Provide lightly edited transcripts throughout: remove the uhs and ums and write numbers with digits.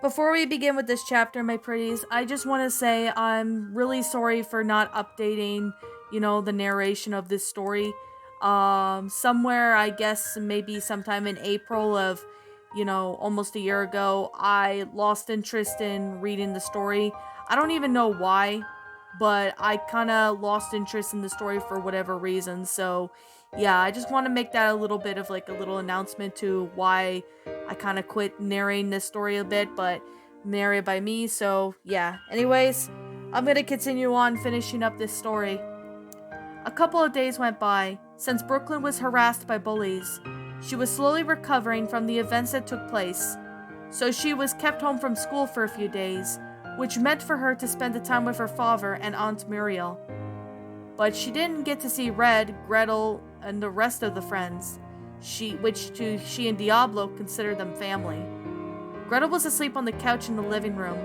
Before we begin with this chapter, my pretties, I just want to say I'm really sorry for not updating, the narration of this story. Somewhere, I guess maybe sometime in April of, almost a year ago, I lost interest in reading the story. I don't even know why, but I kind of lost interest in the story for whatever reason. So, yeah, I just want to make that a little bit of like a little announcement to why I kind of quit narrating this story a bit, but narrated by me. So, yeah. Anyways, I'm going to continue on finishing up this story. A couple of days went by since Brooklyn was harassed by bullies. She was slowly recovering from the events that took place, so she was kept home from school for a few days, which meant for her to spend the time with her father and Aunt Muriel. But she didn't get to see Red, Gretel, and the rest of the friends, she and Diablo considered them family. Gretel was asleep on the couch in the living room,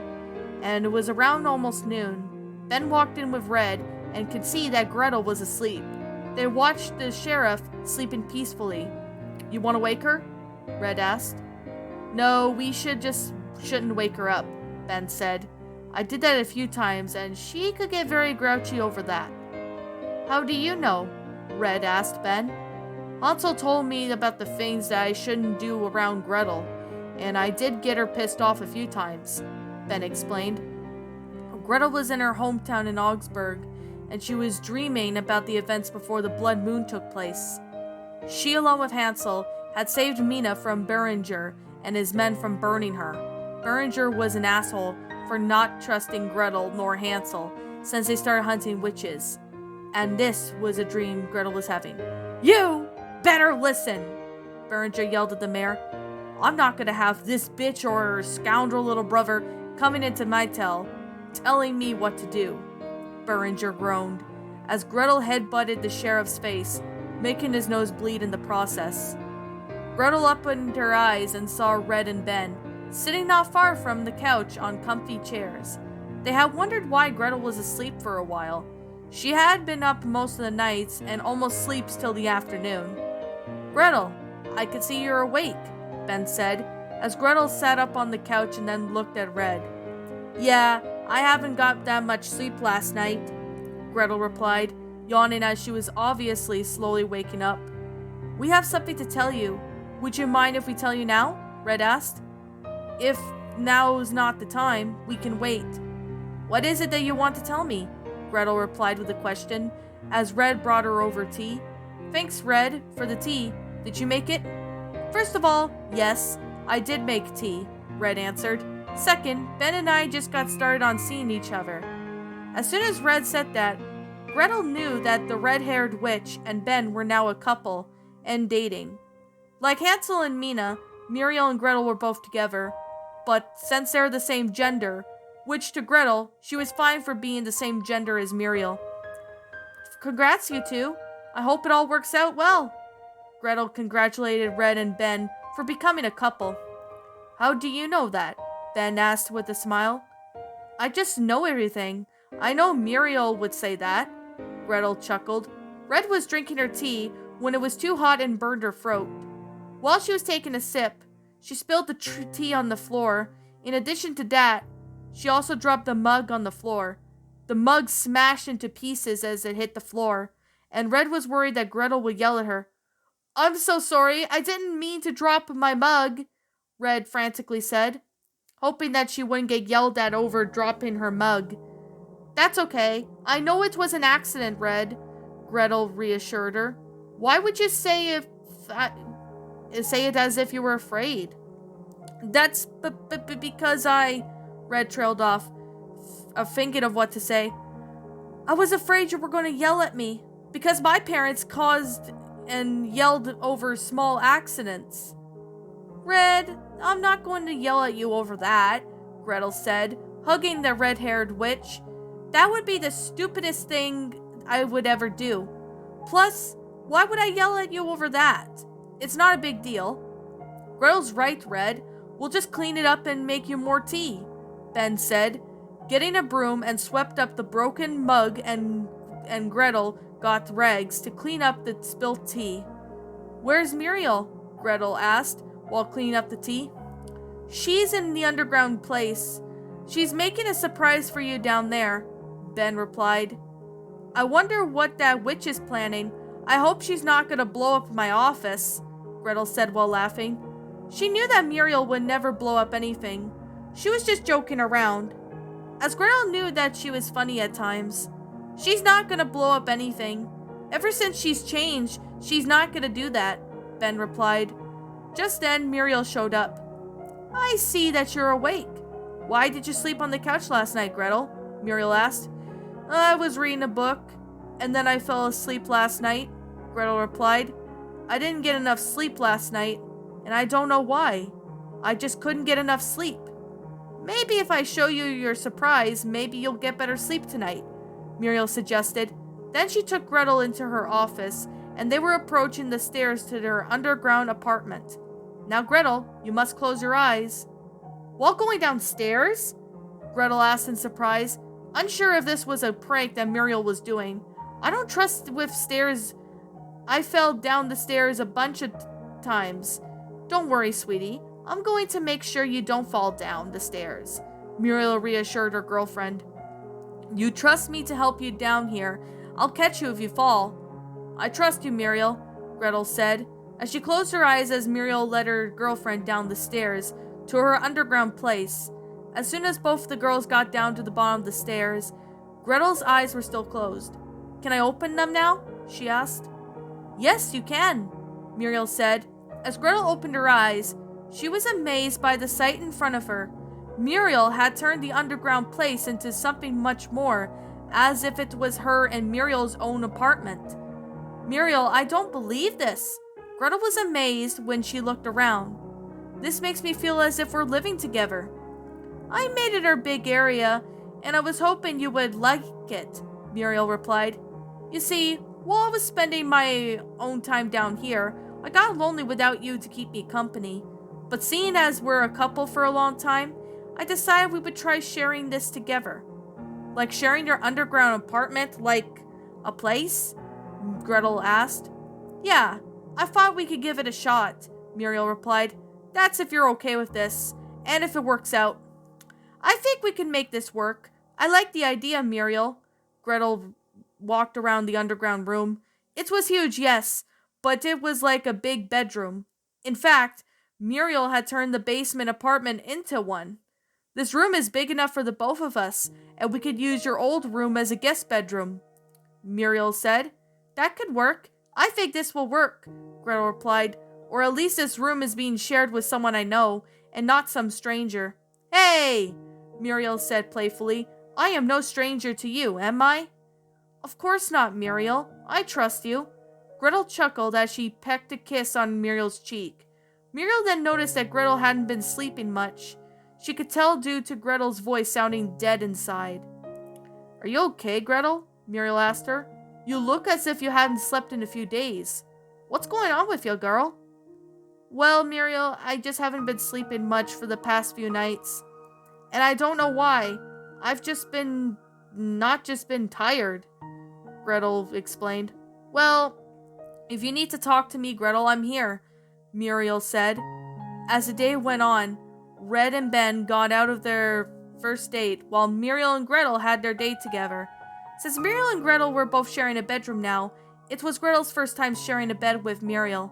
and it was around almost noon. Ben walked in with Red and could see that Gretel was asleep. They watched the sheriff sleeping peacefully. "You want to wake her?" Red asked. "No, we shouldn't wake her up," Ben said. "I did that a few times, and she could get very grouchy over that." "How do you know?" Red asked Ben. "Hansel told me about the things that I shouldn't do around Gretel, and I did get her pissed off a few times," Ben explained. Gretel was in her hometown in Augsburg, and she was dreaming about the events before the Blood Moon took place. She, along with Hansel, had saved Mina from Beringer and his men from burning her. Beringer was an asshole for not trusting Gretel nor Hansel since they started hunting witches. And this was a dream Gretel was having. "You better listen!" Beringer yelled at the mayor. "I'm not gonna have this bitch or her scoundrel little brother coming into my telling me what to do." Beringer groaned as Gretel headbutted the sheriff's face, making his nose bleed in the process. Gretel opened her eyes and saw Red and Ben, sitting not far from the couch on comfy chairs. They had wondered why Gretel was asleep for a while. She had been up most of the nights and almost sleeps till the afternoon. "Gretel, I can see you're awake," Ben said, as Gretel sat up on the couch and then looked at Red. "Yeah, I haven't got that much sleep last night," Gretel replied, yawning as she was obviously slowly waking up. "We have something to tell you. Would you mind if we tell you now?" Red asked. "If now's not the time, we can wait." "What is it that you want to tell me?" Gretel replied with a question, as Red brought her over tea. "Thanks, Red, for the tea. Did you make it?" "First of all, yes, I did make tea," Red answered. "Second, Ben and I just got started on seeing each other." As soon as Red said that, Gretel knew that the red-haired witch and Ben were now a couple and dating. Like Hansel and Mina, Muriel and Gretel were both together, but since they're the same gender, which to Gretel, she was fine for being the same gender as Muriel. "Congrats, you two. I hope it all works out well." Gretel congratulated Red and Ben for becoming a couple. "How do you know that?" Ben asked with a smile. "I just know everything. I know Muriel would say that." Gretel chuckled. Red was drinking her tea when it was too hot and burned her throat. While she was taking a sip, she spilled the tea on the floor. In addition to that, she also dropped the mug on the floor. The mug smashed into pieces as it hit the floor, and Red was worried that Gretel would yell at her. "I'm so sorry, I didn't mean to drop my mug," Red frantically said, hoping that she wouldn't get yelled at over dropping her mug. "That's okay. I know it was an accident, Red," Gretel reassured her. "Why would you say it as if you were afraid?" "That's because Red trailed off, thinking of what to say. "I was afraid you were going to yell at me, because my parents caused and yelled over small accidents." "Red, I'm not going to yell at you over that," Gretel said, hugging the red-haired witch. "That would be the stupidest thing I would ever do. Plus, why would I yell at you over that? It's not a big deal." "Gretel's right, Red. We'll just clean it up and make you more tea," Ben said, getting a broom and swept up the broken mug, and Gretel got rags to clean up the spilt tea. "Where's Muriel?" Gretel asked while cleaning up the tea. She's in the underground place. She's making a surprise for you down there, Ben replied. I wonder what that witch is planning. I hope she's not gonna blow up my office, Gretel said while laughing. She knew that Muriel would never blow up anything. She was just joking around. As Gretel knew that she was funny at times. She's not gonna blow up anything. Ever since she's changed, she's not gonna do that, Ben replied. Just then, Muriel showed up. I see that you're awake. Why did you sleep on the couch last night, Gretel? Muriel asked. I was reading a book, and then I fell asleep last night, Gretel replied. I didn't get enough sleep last night, and I don't know why. I just couldn't get enough sleep. Maybe if I show you your surprise, maybe you'll get better sleep tonight, Muriel suggested. Then she took Gretel into her office, and they were approaching the stairs to their underground apartment. Now, Gretel, you must close your eyes. While going downstairs? Gretel asked in surprise, unsure if this was a prank that Muriel was doing. I don't trust with stairs. I fell down the stairs a bunch of times. Don't worry, sweetie. I'm going to make sure you don't fall down the stairs, Muriel reassured her girlfriend. You trust me to help you down here. I'll catch you if you fall. I trust you, Muriel, Gretel said, as she closed her eyes as Muriel led her girlfriend down the stairs to her underground place. As soon as both the girls got down to the bottom of the stairs, Gretel's eyes were still closed. Can I open them now? She asked. Yes, you can, Muriel said. As Gretel opened her eyes, she was amazed by the sight in front of her. Muriel had turned the underground place into something much more, as if it was her and Muriel's own apartment. Muriel, I don't believe this. Gretel was amazed when she looked around. This makes me feel as if we're living together. I made it our big area, and I was hoping you would like it, Muriel replied. You see, while I was spending my own time down here, I got lonely without you to keep me company. But seeing as we're a couple for a long time, I decided we would try sharing this together. Like sharing your underground apartment, like a place? Gretel asked. Yeah, I thought we could give it a shot, Muriel replied. That's if you're okay with this, and if it works out. I think we can make this work. I like the idea, Muriel. Gretel walked around the underground room. It was huge, yes, but it was like a big bedroom. In fact, Muriel had turned the basement apartment into one. This room is big enough for the both of us, and we could use your old room as a guest bedroom, Muriel said. That could work. I think this will work, Gretel replied. Or at least this room is being shared with someone I know, and not some stranger. Hey, Muriel said playfully. I am no stranger to you, am I? Of course not, Muriel. I trust you. Gretel chuckled as she pecked a kiss on Muriel's cheek. Muriel then noticed that Gretel hadn't been sleeping much. She could tell due to Gretel's voice sounding dead inside. Are you okay, Gretel? Muriel asked her. You look as if you hadn't slept in a few days. What's going on with you, girl? Well, Muriel, I just haven't been sleeping much for the past few nights. And I don't know why. I've not just been tired, Gretel explained. Well, if you need to talk to me, Gretel, I'm here, Muriel said. As the day went on, Red and Ben got out of their first date, while Muriel and Gretel had their date together. Since Muriel and Gretel were both sharing a bedroom now, it was Gretel's first time sharing a bed with Muriel.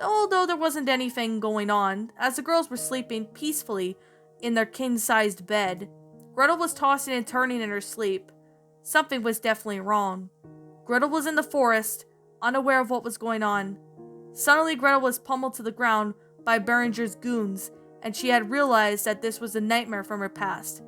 Although there wasn't anything going on, as the girls were sleeping peacefully in their king-sized bed, Gretel was tossing and turning in her sleep. Something was definitely wrong. Gretel was in the forest, unaware of what was going on. Suddenly, Gretel was pummeled to the ground by Berenger's goons, and she had realized that this was a nightmare from her past.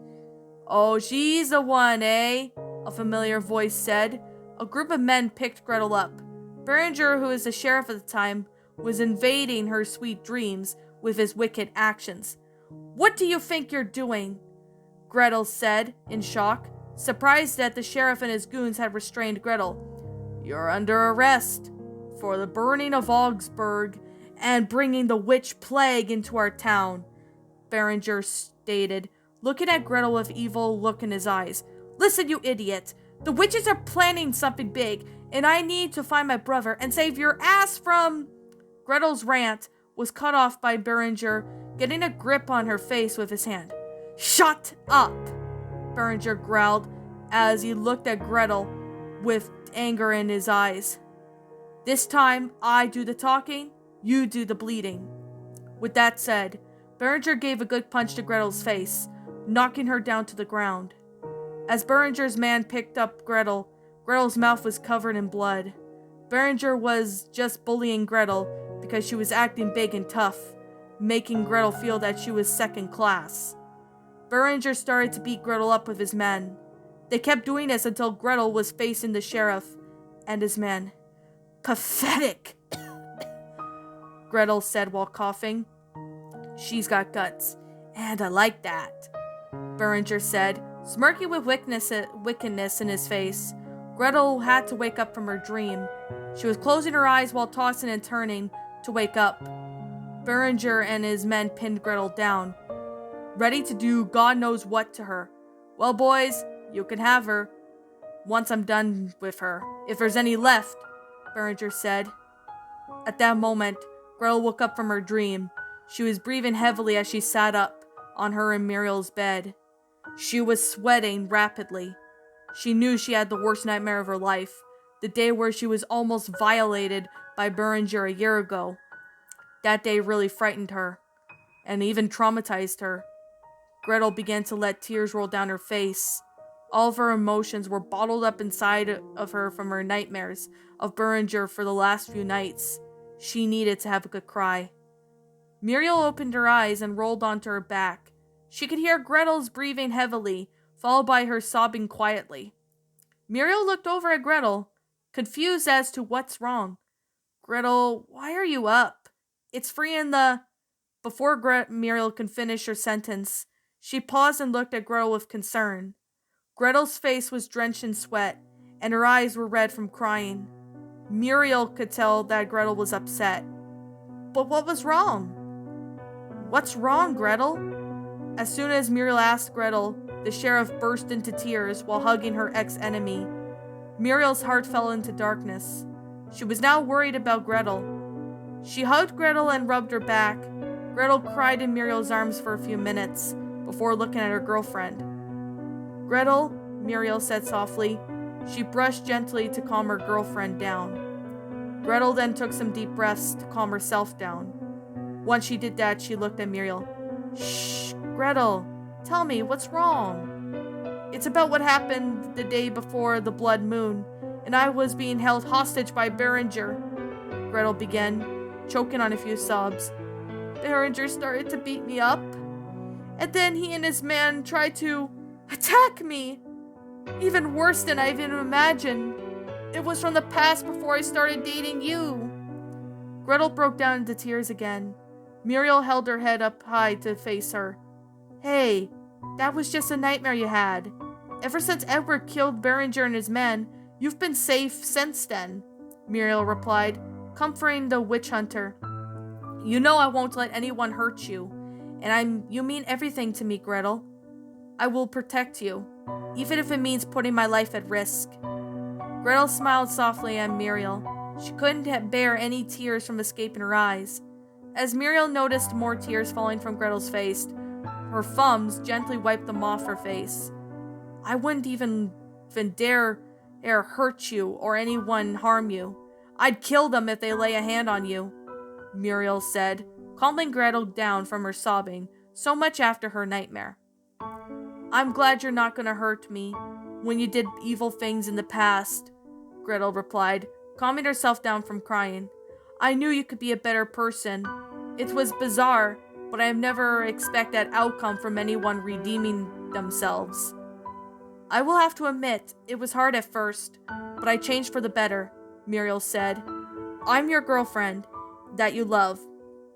Oh, she's the one, eh? A familiar voice said. A group of men picked Gretel up. Berenger, who was the sheriff at the time, was invading her sweet dreams with his wicked actions. What do you think you're doing? Gretel said, in shock, surprised that the sheriff and his goons had restrained Gretel. You're under arrest for the burning of Augsburg and bringing the witch plague into our town, Berenger stated, looking at Gretel with evil look in his eyes. Listen, you idiot. The witches are planning something big, and I need to find my brother and save your ass from... Gretel's rant was cut off by Berenger getting a grip on her face with his hand. "Shut up!" Berenger growled as he looked at Gretel with anger in his eyes. "This time, I do the talking, you do the bleeding." With that said, Berenger gave a good punch to Gretel's face, knocking her down to the ground. As Berenger's man picked up Gretel, Gretel's mouth was covered in blood. Berenger was just bullying Gretel because she was acting big and tough, making Gretel feel that she was second class. Berenger started to beat Gretel up with his men. They kept doing this until Gretel was facing the sheriff and his men. "Pathetic," Gretel said while coughing. "She's got guts, and I like that," Berenger said, smirking with wickedness in his face. Gretel had to wake up from her dream. She was closing her eyes while tossing and turning to wake up. Berenger and his men pinned Gretel down, ready to do God knows what to her. "Well, boys, you can have her, once I'm done with her, if there's any left," Berenger said. At that moment, Gretel woke up from her dream. She was breathing heavily as she sat up on her and Muriel's bed. She was sweating rapidly. She knew she had the worst nightmare of her life, the day where she was almost violated by Berenger a year ago. That day really frightened her, and even traumatized her. Gretel began to let tears roll down her face. All of her emotions were bottled up inside of her from her nightmares of Berenger for the last few nights. She needed to have a good cry. Muriel opened her eyes and rolled onto her back. She could hear Gretel's breathing heavily, followed by her sobbing quietly. Muriel looked over at Gretel, confused as to what's wrong. "Gretel, why are you up? It's free in the..." Before Muriel could finish her sentence, she paused and looked at Gretel with concern. Gretel's face was drenched in sweat, and her eyes were red from crying. Muriel could tell that Gretel was upset. But what was wrong? "What's wrong, Gretel?" As soon as Muriel asked Gretel, the sheriff burst into tears while hugging her ex-enemy. Muriel's heart fell into darkness. She was now worried about Gretel. She hugged Gretel and rubbed her back. Gretel cried in Muriel's arms for a few minutes before looking at her girlfriend. "Gretel," Muriel said softly. She brushed gently to calm her girlfriend down. Gretel then took some deep breaths to calm herself down. Once she did that, she looked at Muriel. "Shh, Gretel, tell me, what's wrong?" "It's about what happened the day before the blood moon, and I was being held hostage by Berenger," Gretel began, choking on a few sobs. "Berenger started to beat me up, and then he and his man tried to attack me. Even worse than I even imagined. It was from the past before I started dating you." Gretel broke down into tears again. Muriel held her head up high to face her. "Hey, that was just a nightmare you had. Ever since Edward killed Berenger and his men, you've been safe since then," Muriel replied, comforting the witch hunter. "You know I won't let anyone hurt you, and you mean everything to me, Gretel. I will protect you, even if it means putting my life at risk." Gretel smiled softly at Muriel. She couldn't bear any tears from escaping her eyes. As Muriel noticed more tears falling from Gretel's face, her thumbs gently wiped them off her face. "I wouldn't even dare hurt you or anyone harm you. I'd kill them if they lay a hand on you," Muriel said, calming Gretel down from her sobbing so much after her nightmare. "I'm glad you're not going to hurt me when you did evil things in the past," Gretel replied, calming herself down from crying. "I knew you could be a better person. It was bizarre, but I have never expected that outcome from anyone redeeming themselves. I will have to admit, it was hard at first, but I changed for the better," Muriel said. "I'm your girlfriend that you love,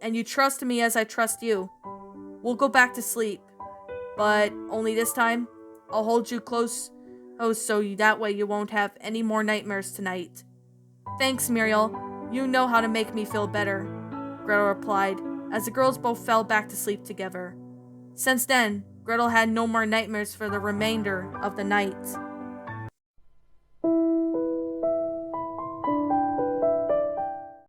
and you trust me as I trust you. We'll go back to sleep, but only this time, I'll hold you close so that way you won't have any more nightmares tonight." "Thanks, Muriel. You know how to make me feel better," Gretel replied, as the girls both fell back to sleep together. Since then, Gretel had no more nightmares for the remainder of the night.